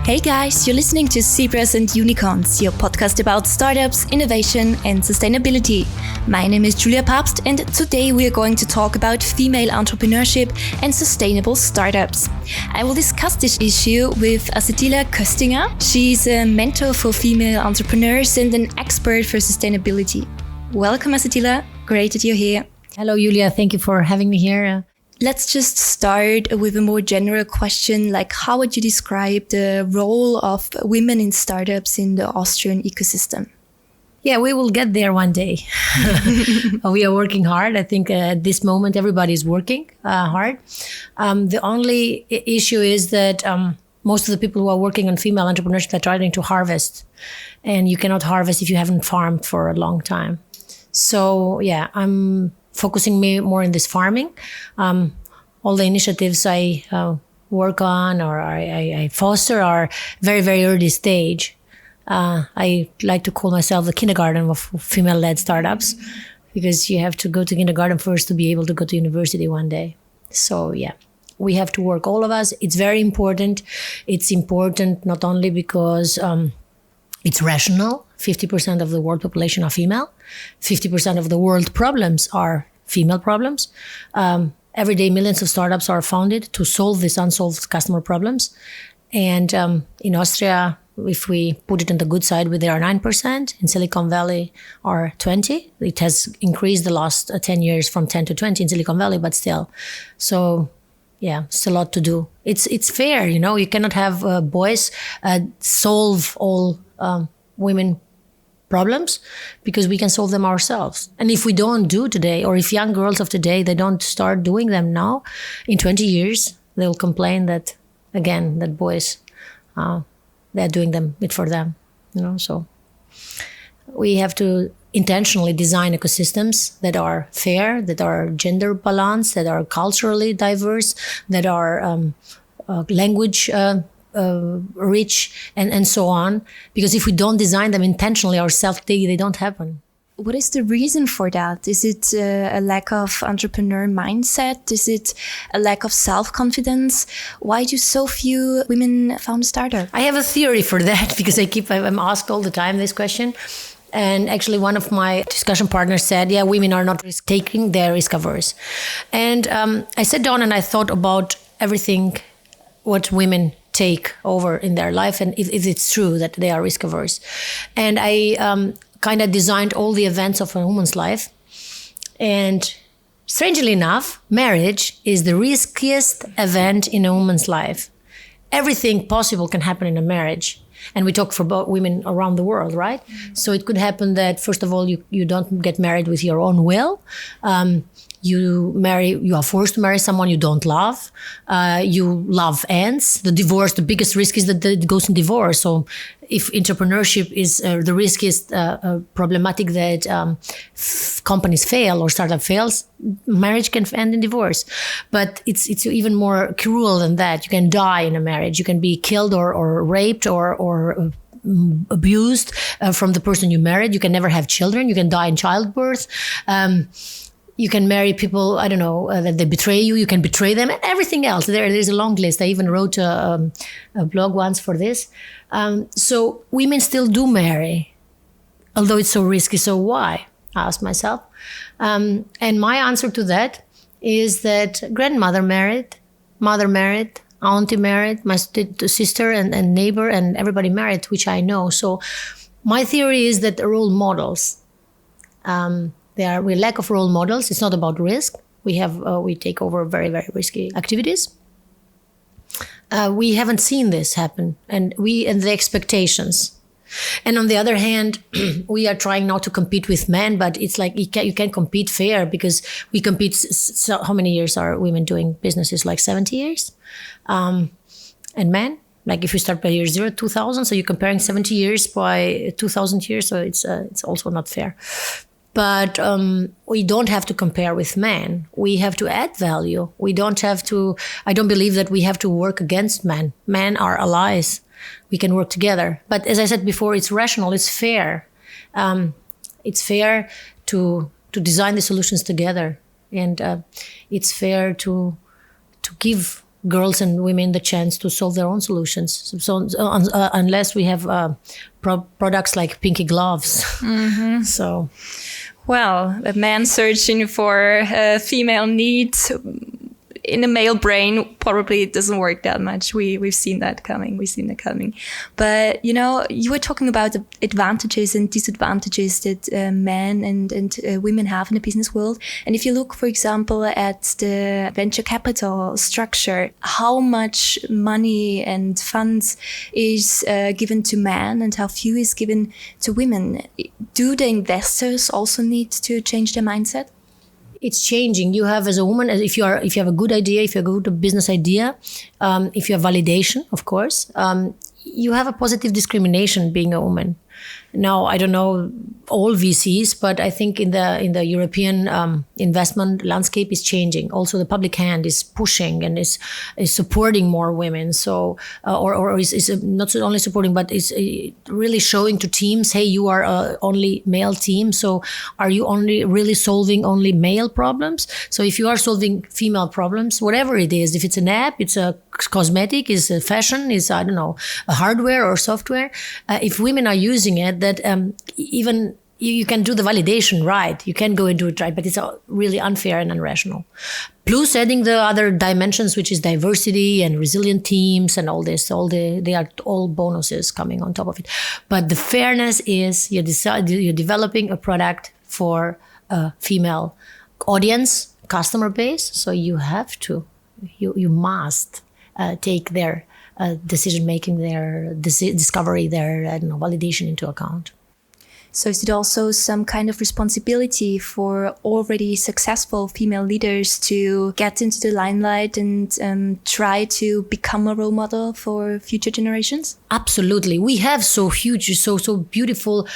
Hey guys, you're listening to Zebras and Unicorns, your podcast about startups, innovation and sustainability. My name is Julia Papst and today we are going to talk about female entrepreneurship and sustainable startups. I will discuss this issue with Asetila Köstinger. She's a mentor for female entrepreneurs and an expert for sustainability. Welcome Asetila, great that you're here. Hello Julia, thank you for having me here. Let's just start with a more general question, like how would you describe the role of women in startups in the Austrian ecosystem? Yeah, we will get there one day. We are working hard. I think at this moment everybody is working hard. The only issue is that most of the people who are working on female entrepreneurship are trying to harvest. And you cannot harvest if you haven't farmed for a long time. So yeah, I'm focusing more in this farming. All the initiatives I work on or I foster are very, very early stage. I like to call myself the kindergarten of female-led startups because you have to go to kindergarten first to be able to go to university one day. So yeah, we have to work, all of us. It's very important. It's important not only because it's rational. 50% of the world population are female. 50% of the world problems are female problems. Every day, millions of startups are founded to solve these unsolved customer problems. And in Austria, if we put it on the good side, there are 9%. In Silicon Valley are 20%. It has increased the last 10 years from 10 to 20 in Silicon Valley, but still. So yeah, it's a lot to do. It's fair, you know, you cannot have boys solve all women problems because we can solve them ourselves. And if we don't do today, or if young girls of today, they don't start doing them now, in 20 years, they'll complain that, again, that boys, they're doing it for them, you know. So we have to intentionally design ecosystems that are fair, that are gender balanced, that are culturally diverse, that are language rich and so on, because if we don't design them intentionally ourselves, they don't happen. What is the reason for that? Is it a lack of entrepreneur mindset? Is it a lack of self-confidence? Why do so few women found a startup? I have a theory for that because I'm asked all the time this question. And actually one of my discussion partners said, yeah, women are not risk-taking, they're risk-averse. And I sat down and I thought about everything what women take over in their life and if it's true that they are risk averse. And I kind of designed all the events of a woman's life. And strangely enough, marriage is the riskiest event in a woman's life. Everything possible can happen in a marriage. And we talk about women around the world, right? Mm-hmm. So it could happen that, first of all, you don't get married with your own will. You are forced to marry someone you don't love. You love ends. The biggest risk is that it goes in divorce. So if entrepreneurship is the risk is problematic that companies fail or startup fails, marriage can end in divorce. But it's even more cruel than that. You can die in a marriage. You can be killed or raped or abused from the person you married. You can never have children. You can die in childbirth. You can marry people, I don't know, that they betray you. You can betray them and everything else. There's a long list. I even wrote a blog once for this. So women still do marry, although it's so risky. So why? I asked myself. And my answer to that is that grandmother married, mother married, auntie married, my sister and neighbor and everybody married, which I know. So my theory is that role models, we lack of role models. It's not about risk. We take over very, very risky activities. We haven't seen this happen, and the expectations. And on the other hand, we are trying not to compete with men, but it's like you can't compete fair because we compete. So how many years are women doing businesses? Like 70 years, and men. Like if you start by year 0, 2000, so you're comparing 70 years by 2000 years. So it's also not fair. But we don't have to compare with men. We have to add value. We don't have to, I don't believe that we have to work against men. Men are allies. We can work together. But as I said before, it's rational, it's fair. It's fair to design the solutions together. And it's fair to give girls and women the chance to solve their own solutions. So unless we have products like pinky gloves. Mm-hmm. So, well, a man searching for a female need in a male brain probably doesn't work that much. We've seen that coming. But, you were talking about the advantages and disadvantages that men and women have in the business world. And if you look, for example, at the venture capital structure, how much money and funds is given to men and how few is given to women? Do the investors also need to change their mindset? It's changing. You have, as a woman, if you have a good idea, if you have a good business idea, if you have validation, of course, you have a positive discrimination being a woman. Now, I don't know all VCs, but I think in the European investment landscape is changing. Also, the public hand is pushing and is supporting more women. So, or is not only supporting, but is really showing to teams, hey, you are only male team. So, are you only really solving only male problems? So, if you are solving female problems, whatever it is, if it's an app, it's a cosmetic, is a fashion, is I don't know, a hardware or software. If women are using it, that even you can do the validation right, you can go and do it right, but it's really unfair and irrational. Plus, adding the other dimensions, which is diversity and resilient teams and all this, they are all bonuses coming on top of it. But the fairness is you're developing a product for a female audience, customer base, so you have to, you must take their decision-making, their discovery, their validation into account. So is it also some kind of responsibility for already successful female leaders to get into the limelight and try to become a role model for future generations? Absolutely. We have so huge, so beautiful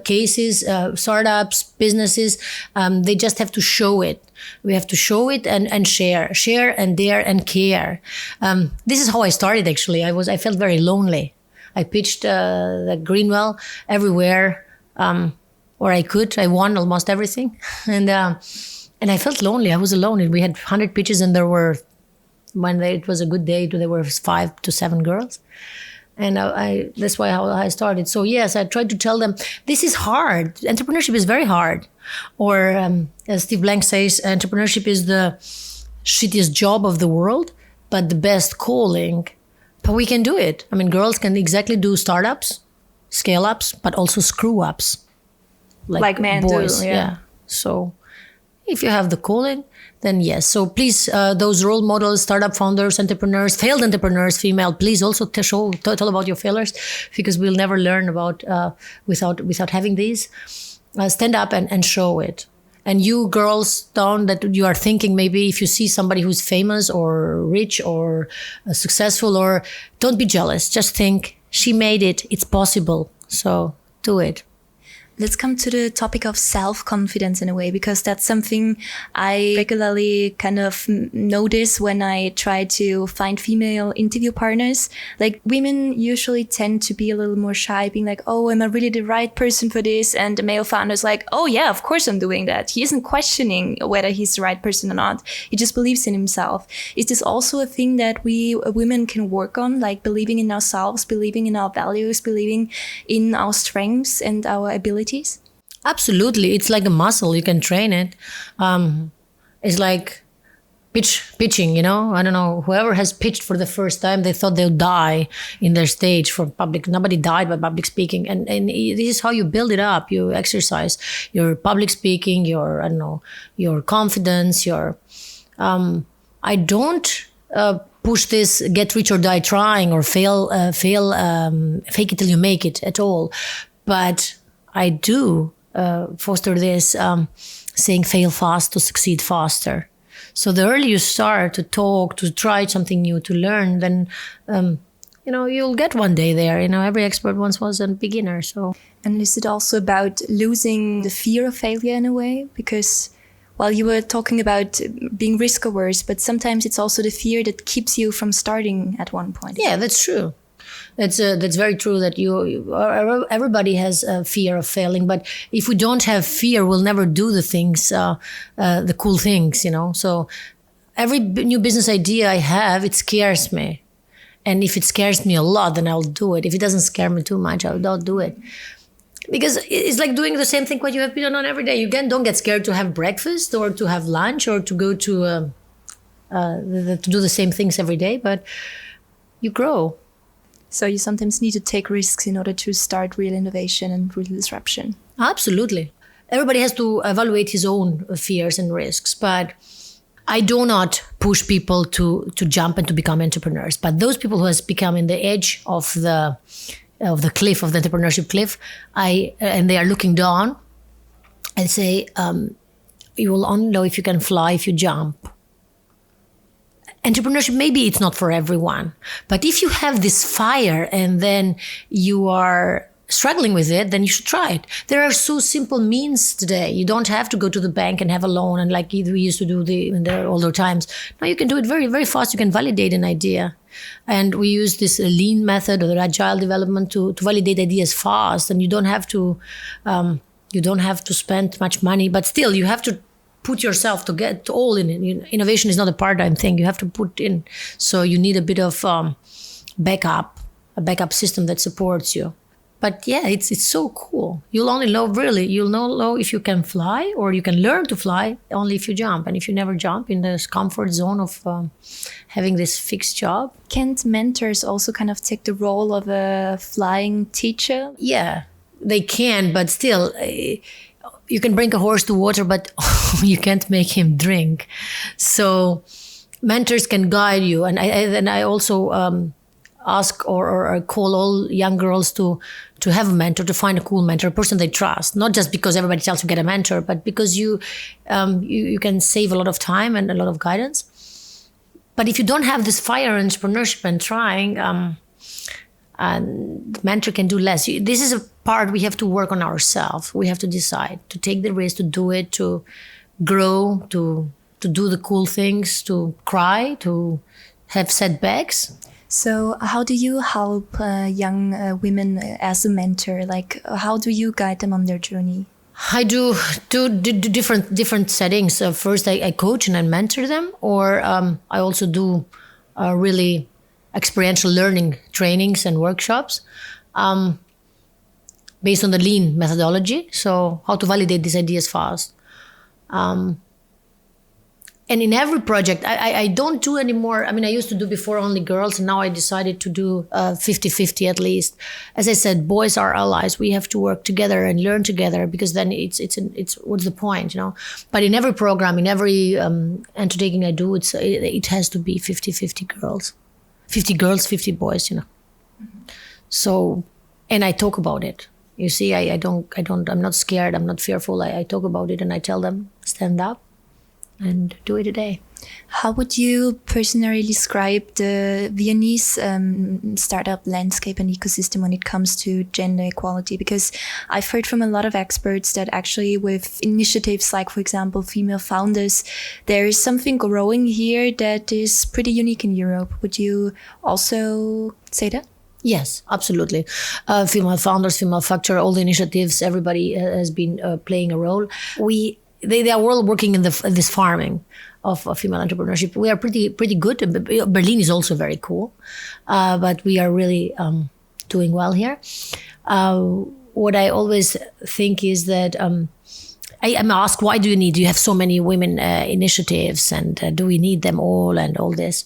cases, startups, businesses. They just have to show it. We have to show it and share and dare and care. This is how I started, actually. I felt very lonely. I pitched the Greenwell everywhere where I could. I won almost everything. And I felt lonely. I was alone. We had 100 pitches and there were, it was a good day, there were 5 to 7 girls. And that's why I started. So yes, I tried to tell them, this is hard. Entrepreneurship is very hard. Or as Steve Blank says, entrepreneurship is the shittiest job of the world, but the best calling. But we can do it. I mean, girls can exactly do startups, scale-ups, but also screw-ups. Like men boys. do, yeah. So if you have the calling, then yes. So please, those role models, startup founders, entrepreneurs, failed entrepreneurs, female, please also tell about your failures, because we'll never learn about without having these. Stand up and show it. And you girls down that you are thinking, maybe if you see somebody who's famous or rich or successful, or don't be jealous. Just think, she made it. It's possible. So do it. Let's come to the topic of self-confidence in a way, because that's something I regularly kind of notice when I try to find female interview partners. Like, women usually tend to be a little more shy, being like, oh, am I really the right person for this? And the male founder's like, oh yeah, of course I'm doing that. He isn't questioning whether he's the right person or not. He just believes in himself. Is this also a thing that we women can work on, like believing in ourselves, believing in our values, believing in our strengths and our abilities? Absolutely. It's like a muscle. You can train it. It's like pitching, I don't know, whoever has pitched for the first time, they thought they'll die in their stage for public. Nobody died by public speaking. And this is how you build it up. You exercise your public speaking, your confidence, I don't push this get rich or die trying or fail, fake it till you make it at all. But I do foster this saying, fail fast to succeed faster. So the earlier you start to talk, to try something new, to learn, then you'll get one day there. Every expert once was a beginner. So, and is it also about losing the fear of failure in a way? Because while you were talking about being risk averse, but sometimes it's also the fear that keeps you from starting at one point. Yeah, that's true. That's very true that everybody has a fear of failing, but if we don't have fear, we'll never do the things, the cool things, So every new business idea I have, it scares me. And if it scares me a lot, then I'll do it. If it doesn't scare me too much, I'll not do it. Because it's like doing the same thing what you have been on every day. You don't get scared to have breakfast or to have lunch or to go to do the same things every day, but you grow. So you sometimes need to take risks in order to start real innovation and real disruption. Absolutely. Everybody has to evaluate his own fears and risks, but I do not push people to jump and to become entrepreneurs. But those people who has become in the edge of the cliff, of the entrepreneurship cliff, and they are looking down, I say, you will only know if you can fly if you jump. Entrepreneurship, maybe it's not for everyone, but if you have this fire and then you are struggling with it, then you should try it. There are so simple means today. You don't have to go to the bank and have a loan, and like we used to do in the older times. Now you can do it very, very fast. You can validate an idea. And we use this lean method or agile development to validate ideas fast. And you don't have to spend much money, but still you have to put yourself to get all in it. Innovation is not a part-time thing. You have to put in. So you need a bit of a backup system that supports you. But yeah, it's so cool. You'll know if you can fly, or you can learn to fly only if you jump. And if you never jump in this comfort zone of having this fixed job. Can't mentors also kind of take the role of a flying teacher? Yeah, they can, but still, you can bring a horse to water, but you can't make him drink. So mentors can guide you. And I also ask or call all young girls to have a mentor, to find a cool mentor, a person they trust. Not just because everybody tells you get a mentor, but because you can save a lot of time and a lot of guidance. But if you don't have this fire in entrepreneurship and trying, and the mentor can do less. This is a part we have to work on ourselves. We have to decide to take the risk, to do it, to grow, to do the cool things, to cry, to have setbacks. So how do you help young women as a mentor? Like, how do you guide them on their journey? I do different settings. First, I coach and I mentor them, or I also do really experiential learning trainings and workshops based on the lean methodology. So how to validate these ideas fast. And in every project, I don't do anymore. I mean, I used to do before only girls, and now I decided to do 50-50 at least. As I said, boys are allies. We have to work together and learn together, because then it's what's the point, you know? But in every program, in every undertaking I do, it has to be 50-50 girls. 50 girls, 50 boys, you know. Mm-hmm. So, and I talk about it. You see, I'm not scared. I'm not fearful. I talk about it and I tell them, stand up and do it today. How would you personally describe the Viennese startup landscape and ecosystem when it comes to gender equality? Because I've heard from a lot of experts that actually with initiatives like, for example, female founders, there is something growing here that is pretty unique in Europe. Would you also say that? Yes, absolutely. Female founders, female factor, all the initiatives, everybody has been playing a role. They are all working in this farming of female entrepreneurship. We are pretty good. Berlin is also very cool, but we are really doing well here. What I always think is that I'm asked, why do you have so many women initiatives, and do we need them all and all this?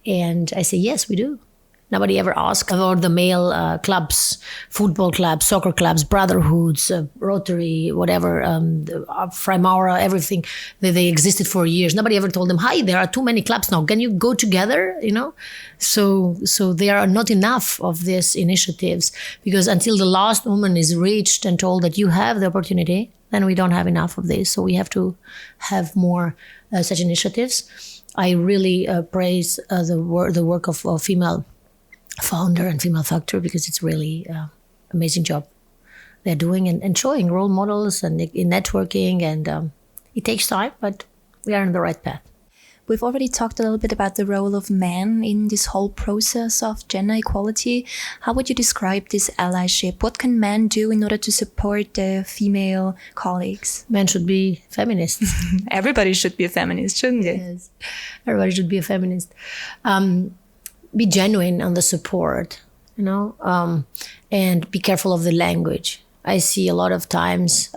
And I say, yes, we do. Nobody ever asked about the male clubs, football clubs, soccer clubs, brotherhoods, Rotary, whatever, Freimaura, everything. They existed for years. Nobody ever told them, hi, there are too many clubs now. Can you go together? You know? So there are not enough of these initiatives, because until the last woman is reached and told that you have the opportunity, then we don't have enough of this. So we have to have more such initiatives. I really praise the work of female founder and female factor, because it's really amazing job they're doing, and showing role models and in networking, and it takes time, but we are on the right path. We've already talked a little bit about the role of men in this whole process of gender equality. How would you describe this allyship? What can men do in order to support their female colleagues? Men should be feminists. Everybody should be a feminist, shouldn't they? Yes, everybody should be a feminist. Be genuine on the support, and be careful of the language. I see a lot of times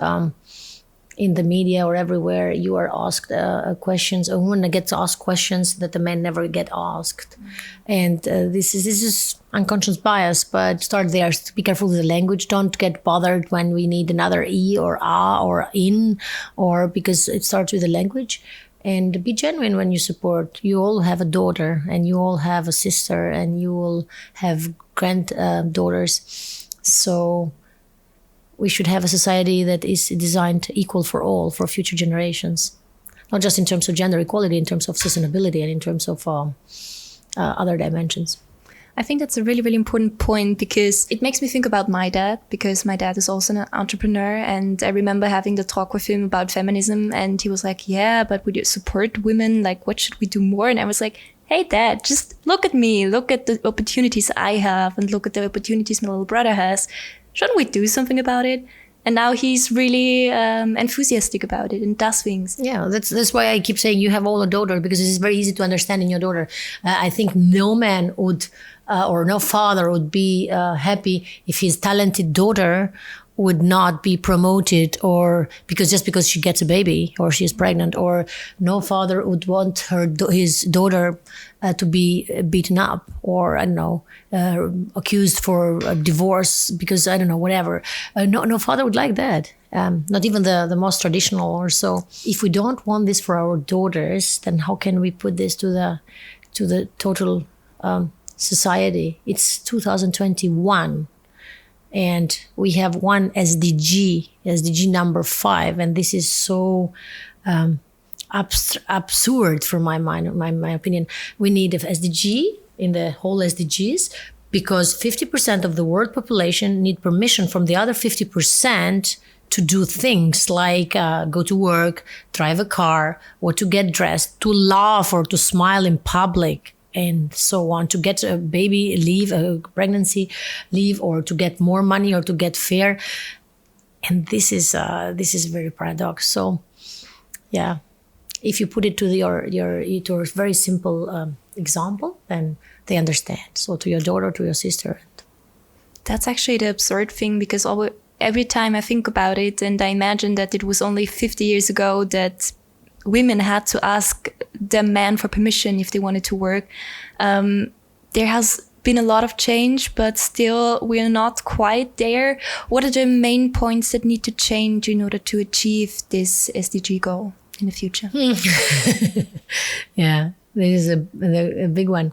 in the media or everywhere, you are asked questions. A woman gets asked questions that the men never get asked, and this is unconscious bias. But start there. Be careful with the language. Don't get bothered when we need another e or a or in, or because it starts with the language. And be genuine when you support. You all have a daughter, and you all have a sister, and you all have granddaughters. So we should have a society that is designed equal for all, for future generations. Not just in terms of gender equality, in terms of sustainability, and in terms of other dimensions. I think that's a really, really important point, because it makes me think about my dad, because my dad is also an entrepreneur. And I remember having the talk with him about feminism, and he was like, yeah, but would you support women? Like, what should we do more? And I was like, hey, Dad, just look at me, look at the opportunities I have, and look at the opportunities my little brother has. Shouldn't we do something about it? And now he's really enthusiastic about it and does things. Yeah, that's why I keep saying you have all a daughter, because it's very easy to understand in your daughter. I think no man would or no father would be happy if his talented daughter would not be promoted, or because she gets a baby or she's pregnant, or no father would want his daughter to be beaten up, or I don't know, accused for a divorce because I don't know, whatever. No father would like that. Not even the most traditional or so. If we don't want this for our daughters, then how can we put this to the total society? It's 2021. And we have one SDG number 5, and this is so absurd for my mind, my opinion. We need an SDG in the whole SDGs, because 50% of the world population need permission from the other 50% to do things like go to work, drive a car, or to get dressed, to laugh or to smile in public, and so on, to get a baby leave, a pregnancy leave, or to get more money, or to get fair. And this is very paradox. So, yeah, if you put it to your very simple example, then they understand. So to your daughter, to your sister. That's actually the absurd thing, because every time I think about it, and I imagine that it was only 50 years ago that women had to ask their man for permission if they wanted to work. There has been a lot of change, but still we're not quite there. What are the main points that need to change in order to achieve this SDG goal in the future? Yeah, this is a big one.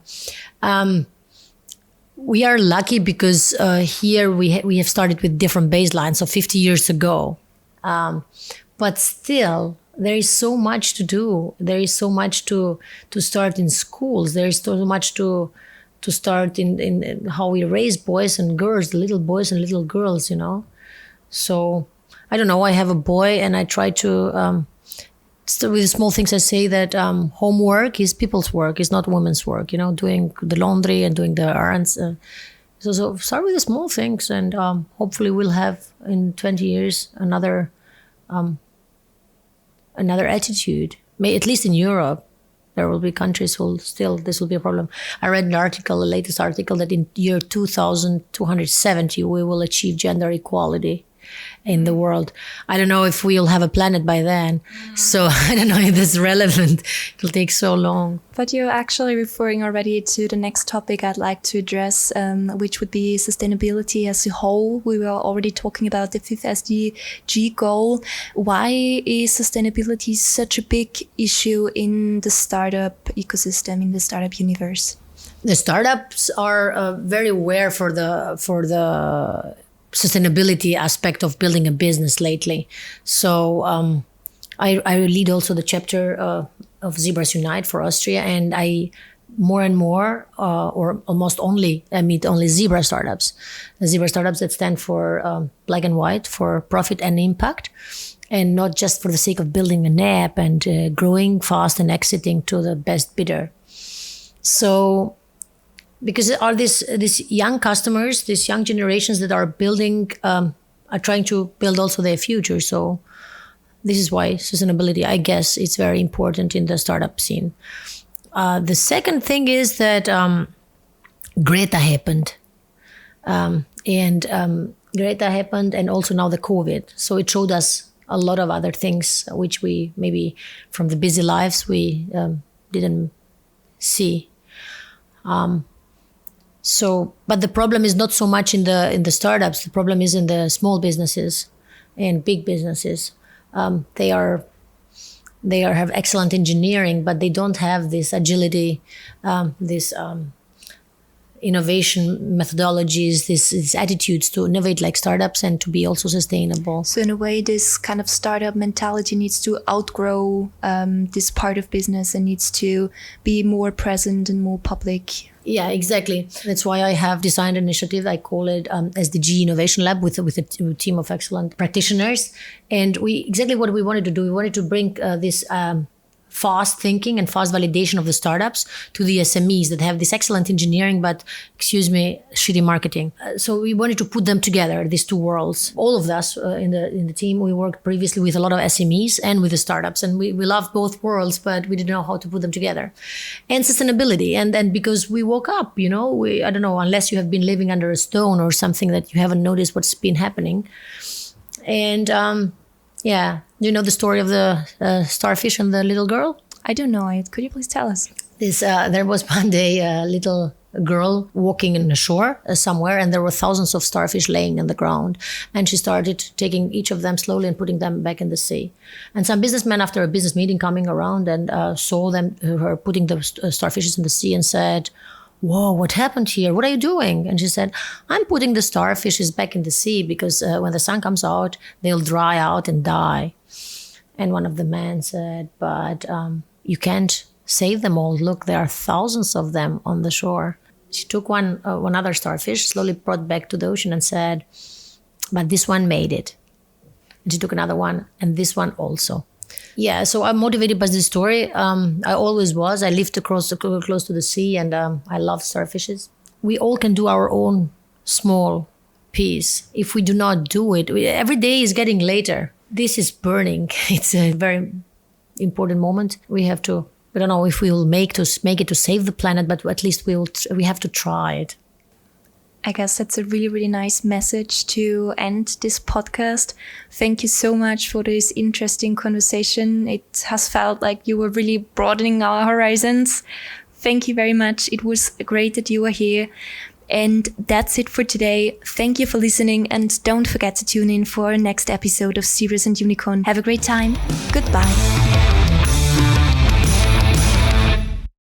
We are lucky because here we have started with different baselines, so 50 years ago. But still, there is so much to do. There is so much to start in schools. There is so much to start in how we raise boys and girls, little boys and little girls, So I don't know. I have a boy, and I try to with small things. I say that homework is people's work. It's not women's work. Doing the laundry and doing the errands. So start with the small things, and hopefully we'll have in 20 years another attitude. At least in Europe, there will be countries who still, this will be a problem. I read the latest article, that in year 2270, we will achieve gender equality in the world. I don't know if we'll have a planet by then. So I don't know if that's relevant. It'll take so long. But you're actually referring already to the next topic I'd like to address, which would be sustainability as a whole. We were already talking about the 5th SDG goal. Why is sustainability such a big issue in the startup ecosystem, in the startup universe? The startups are very aware for the sustainability aspect of building a business lately. So I lead also the chapter of Zebras Unite for Austria, and I more and more, or almost only, I meet only zebra startups. The zebra startups that stand for black and white, for profit and impact. and not just for the sake of building an app and growing fast and exiting to the best bidder. So, because all these young customers, these young generations that are building, are trying to build also their future. So this is why sustainability, I guess, is very important in the startup scene. The second thing is that Greta happened. Greta happened, and also now the COVID. So it showed us a lot of other things which we maybe from the busy lives we didn't see. But the problem is not so much in the startups. The problem is in the small businesses and big businesses. They have excellent engineering, but they don't have this agility, this innovation methodologies, these attitudes to innovate like startups and to be also sustainable. So in a way, this kind of startup mentality needs to outgrow this part of business and needs to be more present and more public. Yeah, exactly. That's why I have designed an initiative. I call it SDG Innovation Lab with a team of excellent practitioners. And exactly what we wanted to do, we wanted to bring this fast thinking and fast validation of the startups to the SMEs that have this excellent engineering, but, shitty marketing. So we wanted to put them together, these two worlds. All of us in the team, we worked previously with a lot of SMEs and with the startups, and we loved both worlds, but we didn't know how to put them together. And sustainability, and then because we woke up, I don't know, unless you have been living under a stone or something that you haven't noticed what's been happening. And yeah, do you know the story of the starfish and the little girl? I don't know it. Could you please tell us? There was one day a little girl walking in the shore somewhere, and there were thousands of starfish laying in the ground. And she started taking each of them slowly and putting them back in the sea. And some businessmen, after a business meeting, coming around and saw her putting the starfishes in the sea and said, "Whoa, what happened here? What are you doing?" And she said, "I'm putting the starfishes back in the sea because when the sun comes out, they'll dry out and die." And one of the men said, "But you can't save them all. Look, there are thousands of them on the shore." She took one other starfish, slowly brought back to the ocean and said, "But this one made it." And she took another one, and this one also. Yeah, so I'm motivated by this story. I always was. I lived close to the sea, and I love starfishes. We all can do our own small piece. If we do not do it, every day is getting later. This is burning. It's a very important moment. We have to. I don't know if we will make it to save the planet, but at least we have to try it. I guess that's a really, really nice message to end this podcast. Thank you so much for this interesting conversation. It has felt like you were really broadening our horizons. Thank you very much. It was great that you were here. And that's it for today. Thank you for listening, and don't forget to tune in for our next episode of Serious and Unicorn. Have a great time. Goodbye.